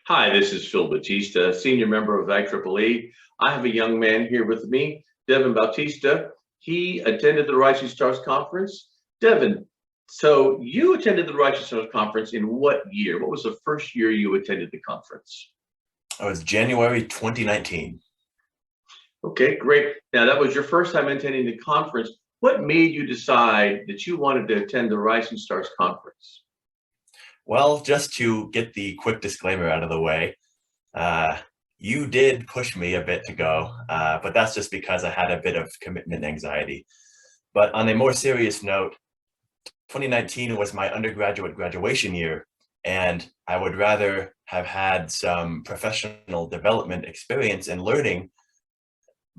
Hi, this is Phil Bautista, senior member of IEEE. I have a young man here with me, Devon Bautista. He attended the Rising Stars Conference. Devon, so you attended the Rising Stars Conference in what year? What was the first year you attended the conference? It was January 2019. Okay, great. Now that was your first time attending the conference. What made you decide that you wanted to attend the Rising Stars Conference? Well, just to get the quick disclaimer out of the way, you did push me a bit to go, but that's just because I had a bit of commitment anxiety. But on a more serious note, 2019 was my undergraduate graduation year, and I would rather have had some professional development experience and learning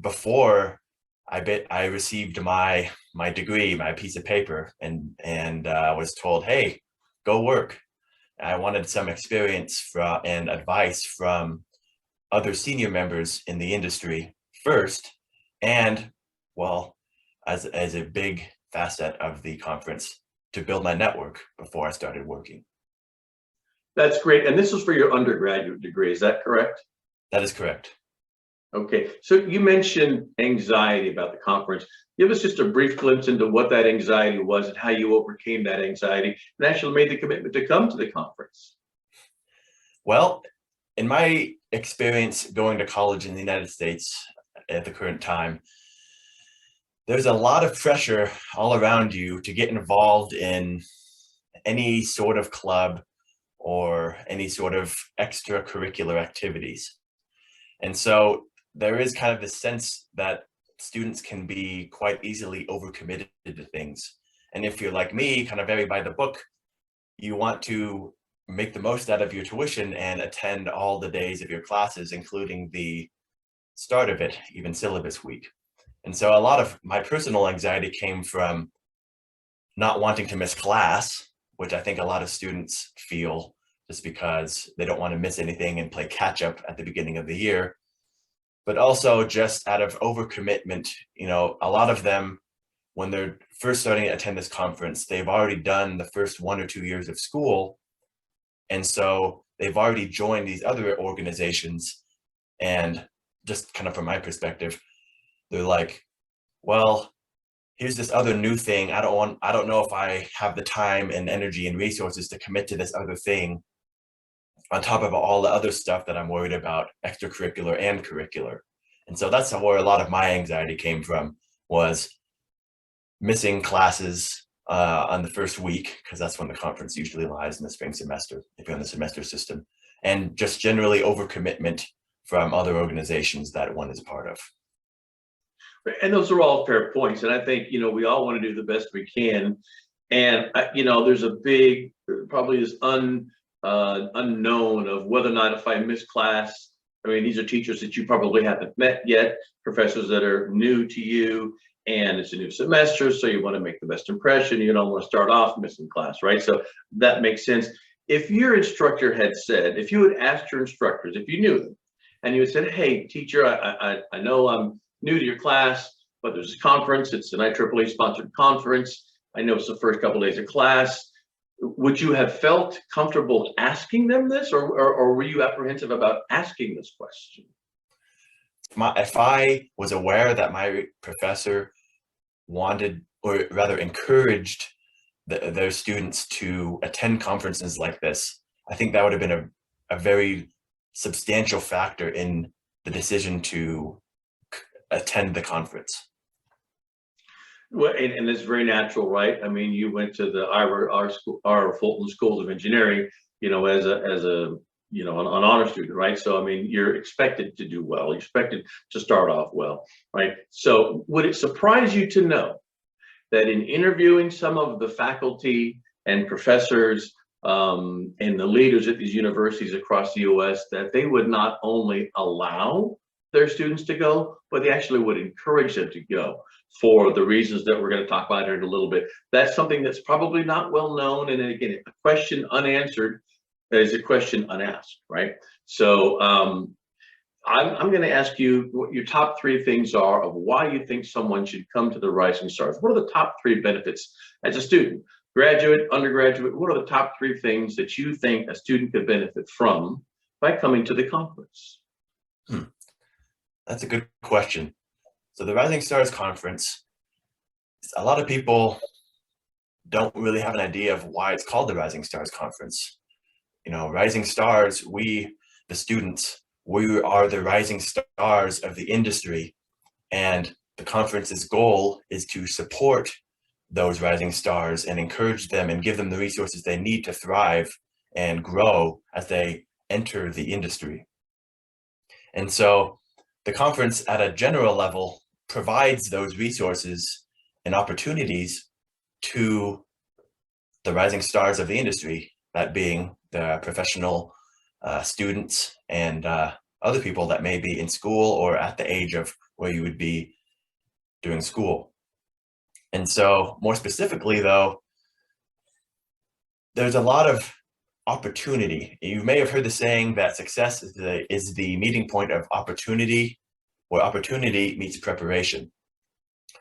before I received my degree, my piece of paper, and was told, hey, go work. I wanted some experience and advice from other senior members in the industry first, and well, as a big facet of the conference, to build my network before I started working. That's great. And this is for your undergraduate degree, is that correct? That is correct. Okay, so you mentioned anxiety about the conference. Give us just a brief glimpse into what that anxiety was and how you overcame that anxiety and actually made the commitment to come to the conference. Well, in my experience going to college in the United States at the current time, there's a lot of pressure all around you to get involved in any sort of club or any sort of extracurricular activities. And so there is kind of this sense that students can be quite easily overcommitted to things. And if you're like me, kind of very by the book, you want to make the most out of your tuition and attend all the days of your classes, including the start of it, even syllabus week. And so a lot of my personal anxiety came from not wanting to miss class, which I think a lot of students feel just because they don't want to miss anything and play catch up at the beginning of the year. But also just out of overcommitment, a lot of them, when they're first starting to attend this conference, they've already done the first 1 or 2 years of school. And so they've already joined these other organizations. And just kind of from my perspective, they're like, well, here's this other new thing. I don't know if I have the time and energy and resources to commit to this other thing on top of all the other stuff that I'm worried about, extracurricular and curricular. And so that's where a lot of my anxiety came from, was missing classes on the first week, because that's when the conference usually lies in the spring semester, if you're in the semester system, and just generally overcommitment from other organizations that one is part of. And those are all fair points. And I think, we all want to do the best we can. And, there's a big, probably this unknown of whether or not if I miss class, I mean, these are teachers that you probably haven't met yet, professors that are new to you, and it's a new semester, so you want to make the best impression. You don't want to start off missing class, right? So that makes sense. If your instructor had said, if you had asked your instructors, if you knew them, and you had said, hey, teacher, I know I'm new to your class, but there's a conference, it's an IEEE sponsored conference. I know it's the first couple of days of class. Would you have felt comfortable asking them this, or were you apprehensive about asking this question? If I was aware that my professor wanted, or rather encouraged their students to attend conferences like this, I think that would have been a very substantial factor in the decision to attend the conference. Well, and it's very natural, right? I mean, you went to our Fulton Schools of Engineering, as an honor student, right? So, I mean, you're expected to do well, you're expected to start off well, right? So would it surprise you to know that in interviewing some of the faculty and professors and the leaders at these universities across the US, that they would not only allow their students to go, but they actually would encourage them to go for the reasons that we're going to talk about here in a little bit? That's something that's probably not well known. And then again, a question unanswered is a question unasked, right? So I'm going to ask you what your top 3 things are of why you think someone should come to the Rising Stars. What are the top 3 benefits as a student, graduate, undergraduate? What are the top 3 things that you think a student could benefit from by coming to the conference? That's a good question. So the Rising Stars Conference, a lot of people don't really have an idea of why it's called the Rising Stars Conference. You know, Rising Stars, we, the students, we are the rising stars of the industry, and the conference's goal is to support those rising stars and encourage them and give them the resources they need to thrive and grow as they enter the industry. And so the conference at a general level provides those resources and opportunities to the rising stars of the industry, that being the professional students and other people that may be in school or at the age of where you would be doing school. And so more specifically though, there's a lot of opportunity. You may have heard the saying that success is the meeting point of opportunity, where opportunity meets preparation.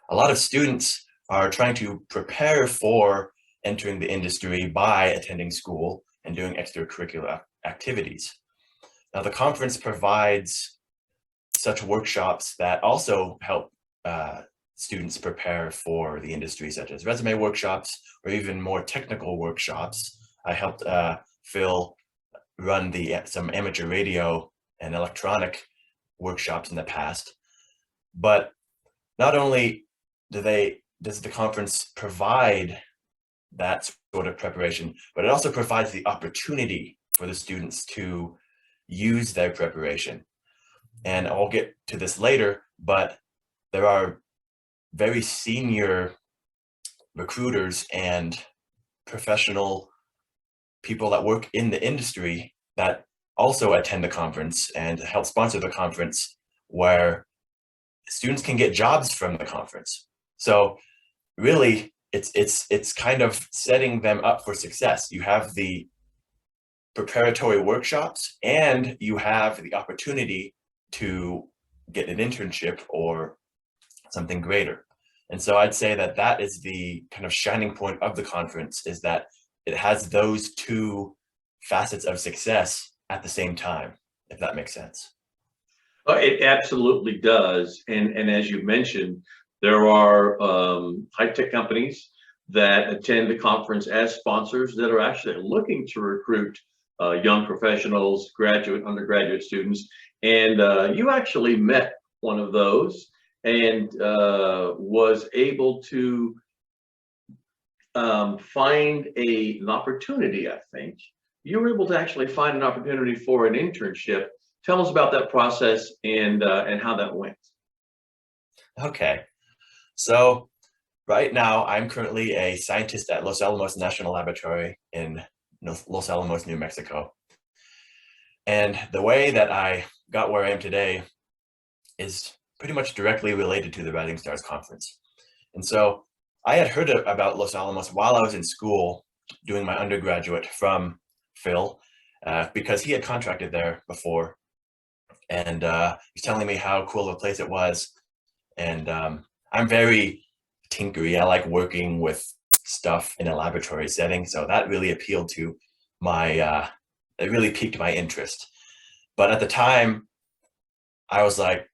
A lot of students are trying to prepare for entering the industry by attending school and doing extracurricular activities. Now, the conference provides such workshops that also help students prepare for the industry, such as resume workshops or even more technical workshops. I helped Phil run some amateur radio and electronic workshops in the past. But not only does the conference provide that sort of preparation, but it also provides the opportunity for the students to use their preparation. And I'll get to this later, but there are very senior recruiters and professional people that work in the industry that also attend the conference and help sponsor the conference, where students can get jobs from the conference. So really, it's kind of setting them up for success. You have the preparatory workshops and you have the opportunity to get an internship or something greater. And so I'd say that that is the kind of shining point of the conference, is that it has those two facets of success at the same time, if that makes sense. It absolutely does. And as you mentioned, there are high-tech companies that attend the conference as sponsors that are actually looking to recruit young professionals, undergraduate students. And you actually met one of those and was able to find an opportunity, I think. You were able to actually find an opportunity for an internship. Tell us about that process and how that went. Okay, so right now I'm currently a scientist at Los Alamos National Laboratory in Los Alamos, New Mexico. And the way that I got where I am today is pretty much directly related to the Rising Stars Conference. And so I had heard about Los Alamos while I was in school doing my undergraduate from Phil, because he had contracted there before. And he's telling me how cool of a place it was. And I'm very tinkery. I like working with stuff in a laboratory setting. So that really appealed to my, it really piqued my interest. But at the time, I was like,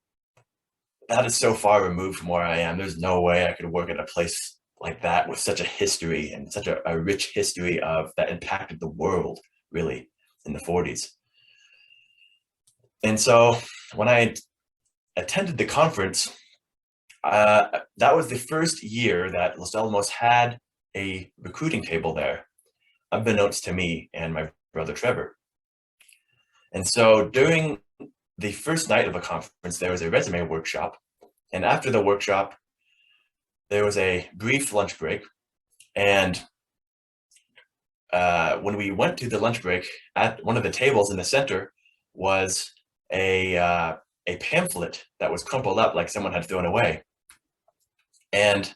that is so far removed from where I am. There's no way I could work at a place like that with such a history and such a rich history of that impacted the world, really, in the 40s. And so when I attended the conference, that was the first year that Los Alamos had a recruiting table there, unbeknownst to me and my brother Trevor. And so during the first night of the conference, there was a resume workshop. And after the workshop, there was a brief lunch break. And when we went to the lunch break, at one of the tables in the center was a pamphlet that was crumpled up like someone had thrown away. And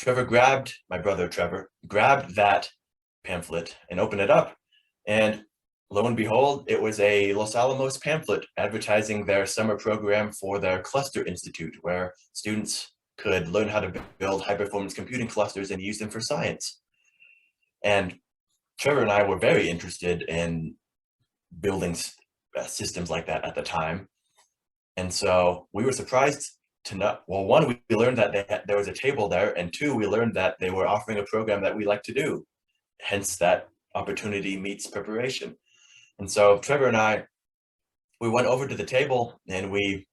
my brother Trevor grabbed that pamphlet and opened it up. And lo and behold, it was a Los Alamos pamphlet advertising their summer program for their Cluster Institute, where students could learn how to build high-performance computing clusters and use them for science. And Trevor and I were very interested in building systems like that at the time. And so we were surprised to know, well, one, we learned that there was a table there, and two, we learned that they were offering a program that we like to do. Hence that opportunity meets preparation. And so Trevor and I, we went over to the table and we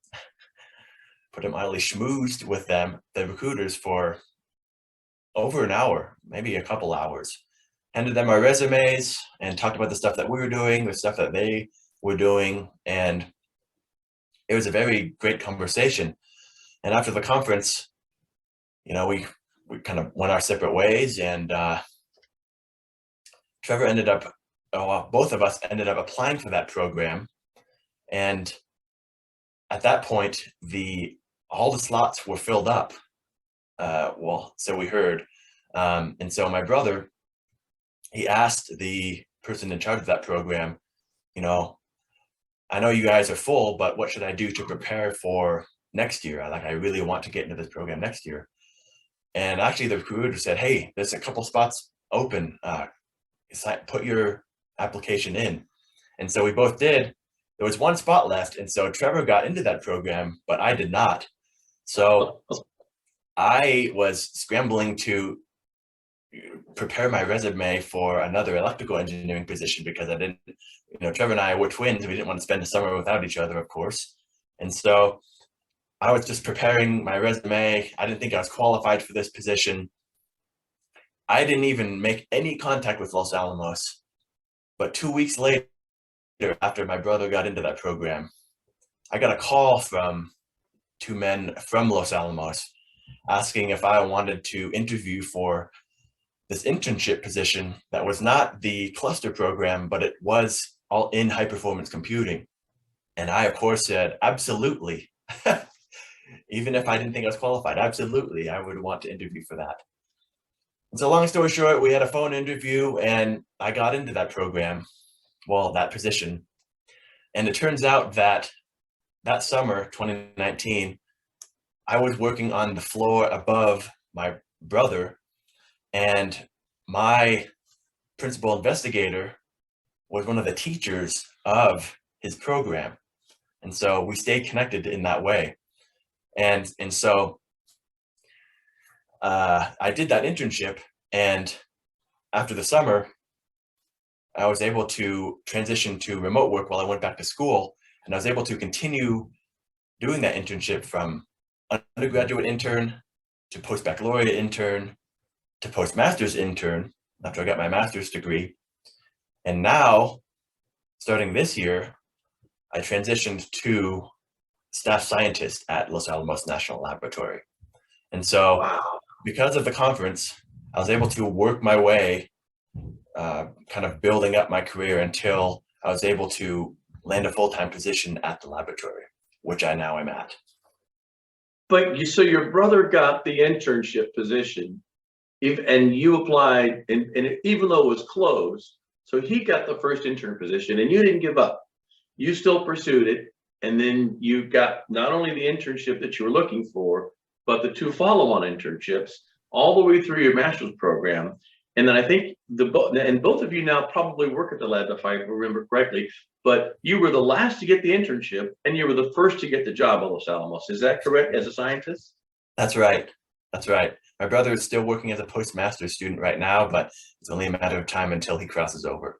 put it mildly schmoozed with them, the recruiters, for over an hour, maybe a couple hours. Handed them our resumes and talked about the stuff that we were doing, the stuff that they were doing. And it was a very great conversation. And after the conference, you know, we kind of went our separate ways, and Trevor ended up, both of us ended up applying for that program. And at that point, all the slots were filled up. Well, so we heard. And so my brother, he asked the person in charge of that program, you know, I know you guys are full, but what should I do to prepare for next year? I really want to get into this program next year. And actually the recruiter said, hey, there's a couple spots open. Put your application in. And so we both did. There was one spot left. And so Trevor got into that program, but I did not. So I was scrambling to prepare my resume for another electrical engineering position, because I didn't, you know, Trevor and I were twins. We didn't want to spend the summer without each other, of course. And so I was just preparing my resume. I didn't think I was qualified for this position. I didn't even make any contact with Los Alamos. But 2 weeks later, after my brother got into that program, I got a call from two men from Los Alamos asking if I wanted to interview for this internship position that was not the cluster program, but it was all in high performance computing. And I, of course, said, absolutely. Even if I didn't think I was qualified, absolutely, I would want to interview for that. And so long story short, we had a phone interview and I got into that program, well, that position. And it turns out that that summer, 2019, I was working on the floor above my brother, and my principal investigator was one of the teachers of his program. And so we stayed connected in that way. And so I did that internship, and after the summer, I was able to transition to remote work while I went back to school, and I was able to continue doing that internship from undergraduate intern to post-baccalaureate intern to postmaster's intern after I got my master's degree. And now, starting this year, I transitioned to staff scientist at Los Alamos National Laboratory. And so Wow. Because of the conference, I was able to work my way, kind of building up my career until I was able to land a full-time position at the laboratory, which I now am at. But so your brother got the internship position, and you applied, and even though it was closed, so he got the first intern position, and you didn't give up. You still pursued it, and then you got not only the internship that you were looking for, but the two follow-on internships all the way through your master's program. And then I think both of you now probably work at the lab, if I remember correctly, but you were the last to get the internship and you were the first to get the job at Los Alamos. Is that correct, as a scientist? That's right. That's right. My brother is still working as a postmaster's student right now, but it's only a matter of time until he crosses over.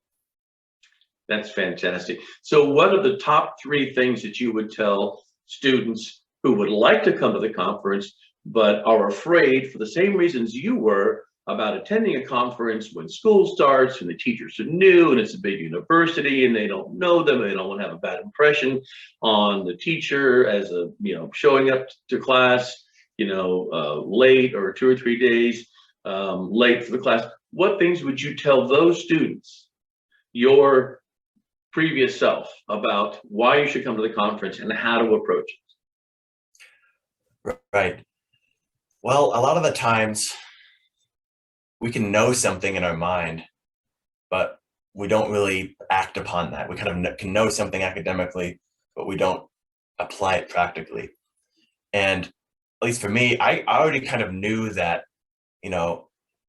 That's fantastic. So what are the top three things that you would tell students who would like to come to the conference, but are afraid for the same reasons you were about attending a conference when school starts and the teachers are new and it's a big university and they don't know them, and they don't want to have a bad impression on the teacher as a, showing up to class, late or 2 or 3 days late for the class? What things would you tell those students, your previous self, about why you should come to the conference and how to approach it? Right. Well, a lot of the times we can know something in our mind, but we don't really act upon that. We kind of can know something academically, but we don't apply it practically. And at least for me, I already kind of knew that,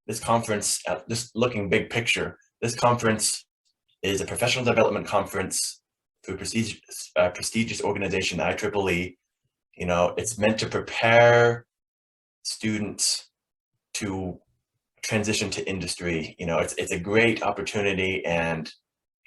this conference, just looking big picture, this conference is a professional development conference through prestigious organization, the IEEE. You know, it's meant to prepare students to transition to industry. You know, it's a great opportunity. And,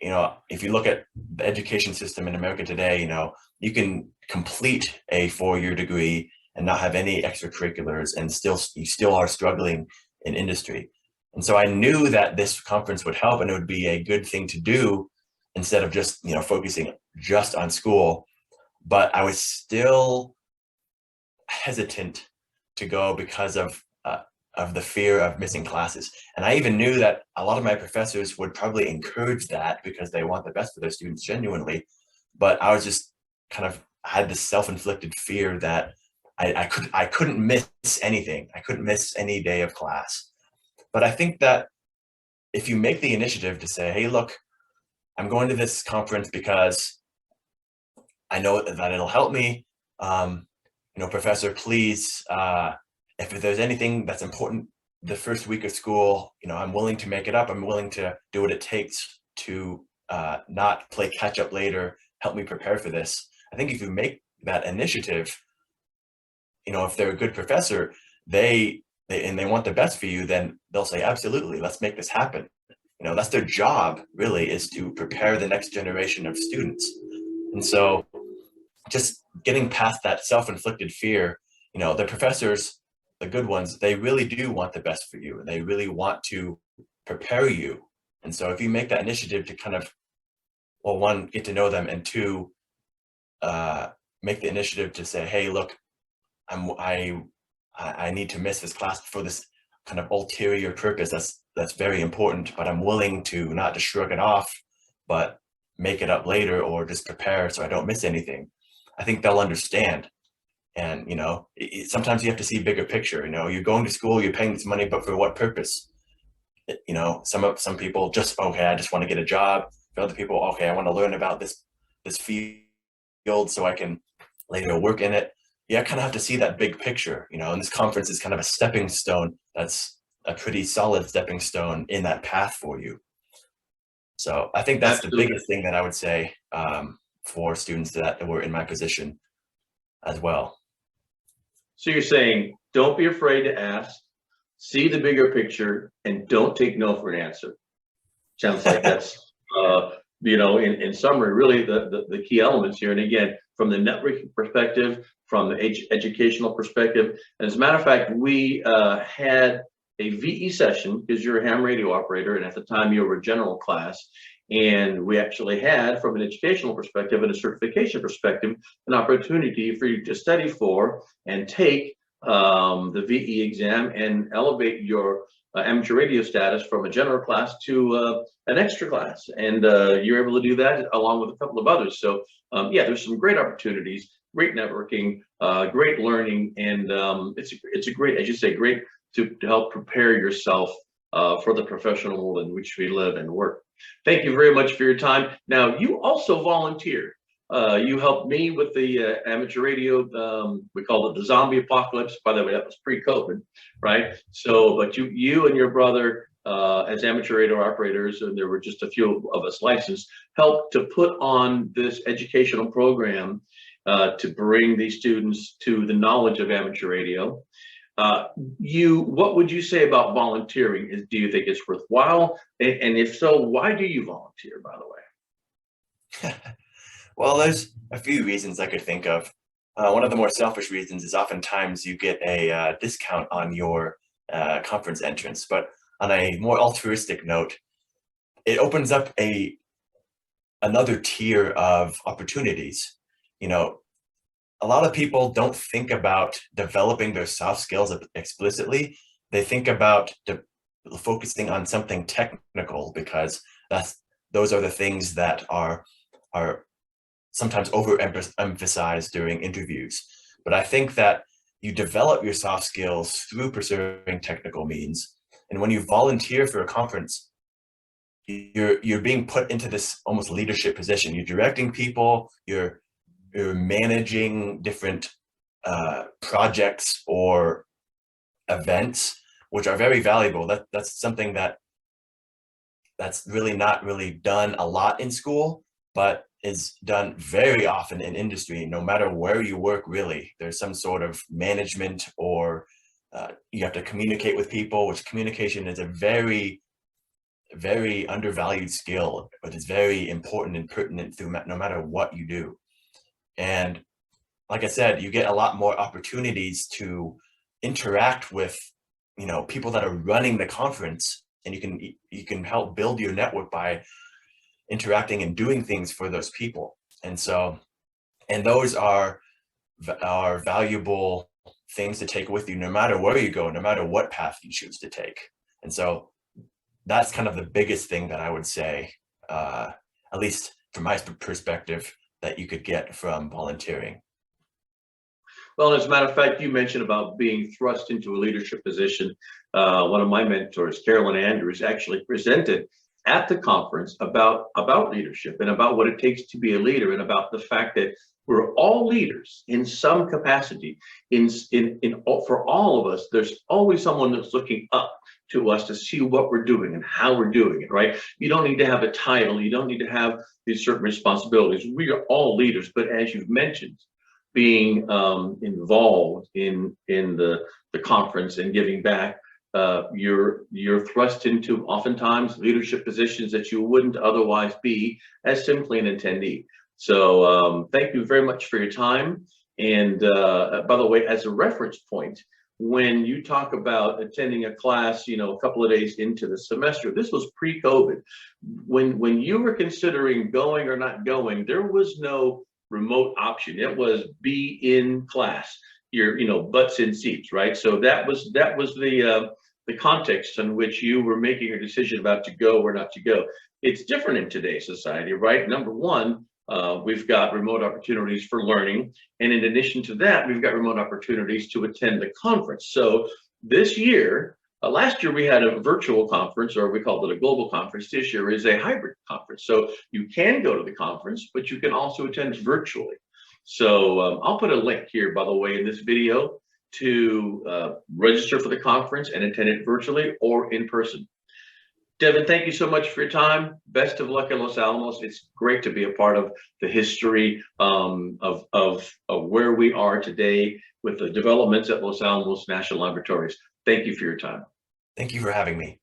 you know, if you look at the education system in America today, you know, you can complete a 4-year degree and not have any extracurriculars and you still are struggling in industry. And so I knew that this conference would help and it would be a good thing to do instead of just, you know, focusing just on school. But I was still hesitant to go because of the fear of missing classes. And I even knew that a lot of my professors would probably encourage that because they want the best for their students genuinely. But I was just kind of had this self-inflicted fear that I couldn't miss anything. I couldn't miss any day of class. But I think that if you make the initiative to say, hey, look, I'm going to this conference because I know that it'll help me. You know, professor, please, if there's anything that's important the first week of school, you know, I'm willing to make it up. I'm willing to do what it takes to not play catch up later, help me prepare for this. I think if you make that initiative, you know, if they're a good professor, and they want the best for you, then they'll say, absolutely, let's make this happen. You know, that's their job really, is to prepare the next generation of students. And so just getting past that self-inflicted fear, you know, the professors, the good ones, they really do want the best for you and they really want to prepare you. And so if you make that initiative to kind of, well, one, get to know them, and two, make the initiative to say, hey, look, I need to miss this class for this kind of ulterior purpose that's very important, but I'm willing to not just shrug it off, but make it up later or just prepare so I don't miss anything. I think they'll understand. And, you know, sometimes you have to see bigger picture. You know, you're going to school, you're paying this money, but for what purpose? You know, some people just, okay, I just want to get a job. For other people, okay, I want to learn about this field so I can later work in it. You kind of have to see that big picture, you know, and this conference is kind of a stepping stone. That's a pretty solid stepping stone in that path for you. So I think that's Absolutely. The biggest thing that I would say for students that were in my position as well. So you're saying, don't be afraid to ask, see the bigger picture, and don't take no for an answer. Sounds like that's, you know, in summary, really the key elements here. And again, from the networking perspective, from the educational perspective, and as a matter of fact, we had a VE session because you're a ham radio operator, and at the time you were a general class. And we actually had, from an educational perspective and a certification perspective, an opportunity for you to study for and take the VE exam and elevate your amateur radio status from a general class to an extra class. And you're able to do that along with a couple of others. So yeah, there's some great opportunities, great networking, great learning, and it's a great, as you say, great to help prepare yourself for the professional world in which we live and work. Thank you very much for your time. Now, you also volunteer. You helped me with the amateur radio. We called it the zombie apocalypse. By the way, that was pre-COVID, right? So, but you and your brother, as amateur radio operators, and there were just a few of us licensed, helped to put on this educational program to bring these students to the knowledge of amateur radio. What would you say about volunteering? Do you think it's worthwhile? And if so, why do you volunteer, by the way? Well, there's a few reasons I could think of. One of the more selfish reasons is oftentimes you get a discount on your conference entrance. But on a more altruistic note, it opens up another tier of opportunities. You know, a lot of people don't think about developing their soft skills explicitly. They think about focusing on something technical because those are the things that are sometimes overemphasized during interviews. But I think that you develop your soft skills through pursuing technical means. And when you volunteer for a conference, you're being put into this almost leadership position. You're directing people, you're managing different projects or events, which are very valuable. That's something that's really not really done a lot in school, but is done very often in industry. No matter where you work, really, there's some sort of management, or you have to communicate with people, which communication is a very, very undervalued skill, but it's very important and pertinent through no matter what you do. And like I said, you get a lot more opportunities to interact with, people that are running the conference, and you can help build your network by interacting and doing things for those people. And so, and those are valuable things to take with you, no matter where you go, no matter what path you choose to take. And so that's kind of the biggest thing that I would say, at least from my perspective, that you could get from volunteering. Well, as a matter of fact, you mentioned about being thrust into a leadership position. One of my mentors, Carolyn Andrews, actually presented at the conference about leadership and about what it takes to be a leader, and about the fact that we're all leaders in some capacity. For all of us, there's always someone that's looking up to us to see what we're doing and how we're doing it, right? You don't need to have a title. You don't need to have these certain responsibilities. We are all leaders, but as you've mentioned, being involved in the conference and giving back, you're thrust into oftentimes leadership positions that you wouldn't otherwise be as simply an attendee. So thank you very much for your time. And by the way, as a reference point, when you talk about attending a class, a couple of days into the semester, this was pre-COVID. When you were considering going or not going, there was no remote option. It was be in class, your butts in seats, right? So that was the context in which you were making a decision about to go or not to go. It's different in today's society, right? Number one, we've got remote opportunities for learning, and in addition to that, we've got remote opportunities to attend the conference. So this year, last year we had a virtual conference, or we called it a global conference. This year is a hybrid conference. So you can go to the conference, but you can also attend virtually. So I'll put a link here, by the way, in this video to register for the conference and attend it virtually or in person. Devon, thank you so much for your time. Best of luck in Los Alamos. It's great to be a part of the history of where we are today with the developments at Los Alamos National Laboratories. Thank you for your time. Thank you for having me.